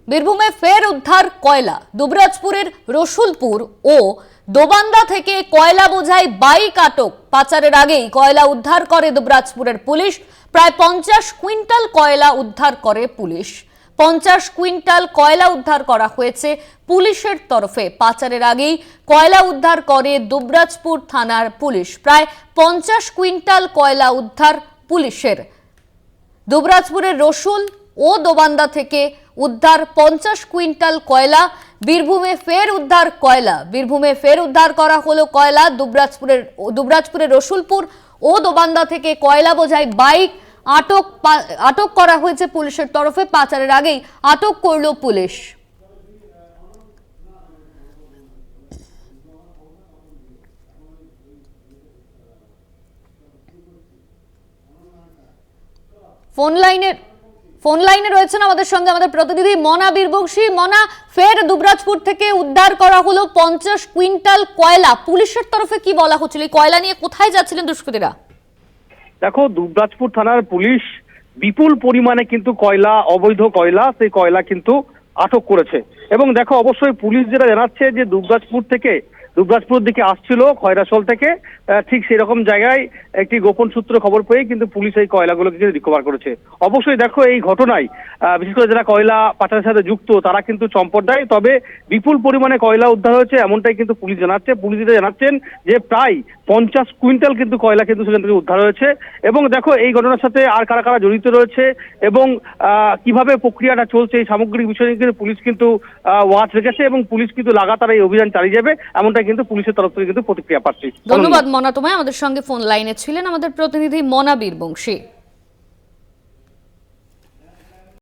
বীরভূমে ফের উদ্ধার কয়লা। দুবরাজপুরের রসুলপুর ও দোবান্দা থেকে কয়লা বোঝাই বাইক আটক। পাচারের আগেই কয়লা উদ্ধার করে দুবরাজপুরের পুলিশ। প্রায় 50 কুইন্টাল কয়লা উদ্ধার করে পুলিশ। 50 কুইন্টাল কয়লা উদ্ধার করা হয়েছে পুলিশের তরফে। পাচারের আগেই কয়লা উদ্ধার করে দুবরাজপুর থানার পুলিশ। প্রায় 50 কুইন্টাল কয়লা উদ্ধার পুলিশের। দুবরাজপুরের রসুল ও দোবান্দা থেকে উদ্ধার 50 কুইন্টাল কয়লা। বীরভূমে ফের উদ্ধার কয়লা। বীরভূমে ফের উদ্ধার করা হলো কয়লা। দুবরাজপুরের রসুলপুর ও দোবান্দা থেকে কয়লা বোঝাই বাইক আটক করা হয়েছে পুলিশের তরফে। পাচারের আগেই আটক করলো পুলিশ। ফোন লাইনে রয়েছেন আমাদের সঙ্গে আমাদের প্রতিনিধি মনা বীরবংশী। মনা, ফের দুবরাজপুর থেকে উদ্ধার করা হলো 50 কুইন্টাল কয়লা। পুলিশের তরফে কি বলা হচ্ছিল? এই কয়লা নিয়ে কোথায় যাচ্ছিলেন দুষ্কৃতীরা? দেখো, দুবরাজপুর থানার পুলিশ বিপুল পরিমাণে কিন্তু কয়লা, অবৈধ কয়লা, সেই কয়লা কিন্তু আটক করেছে। এবং দেখো, অবশ্যই পুলিশ যেটা জানাচ্ছে যে দুবরাজপুর দিকে আসছিল খয়রাসোল থেকে, ঠিক সেরকম জায়গায় একটি গোপন সূত্র খবর পেয়ে কিন্তু পুলিশ এই কয়লাগুলোকে কিন্তু রিকভার করেছে। অবশ্যই দেখো, এই ঘটনায় বিশেষ করে যারা কয়লা পাচারের সাথে যুক্ত তারা কিন্তু চম্পট দেয়। তবে বিপুল পরিমাণে কয়লা উদ্ধার হয়েছে এমনটাই কিন্তু পুলিশ জানাচ্ছে। পুলিশ যেটা জানাচ্ছেন যে প্রায় 50 কুইন্টাল কিন্তু কয়লা কিন্তু সেখান থেকে উদ্ধার হয়েছে। এবং দেখো, এই ঘটনার সাথে আর কারা কারা জড়িত রয়েছে এবং কিভাবে প্রক্রিয়াটা চলছে এই সামগ্রিক বিষয় নিয়ে কিন্তু পুলিশ কিন্তু ওয়াচ রেখেছে এবং পুলিশ কিন্তু লাগাতার এই অভিযান চালিয়ে যাবে এমনটাই কিন্তু পুলিশের তরফ থেকে কিন্তু প্রতিক্রিয়া পাচ্ছি। ধন্যবাদ মনা, তোমায়। আমাদের সঙ্গে ফোন লাইনে ছিলেন আমাদের প্রতিনিধি মনা বীরবংশী।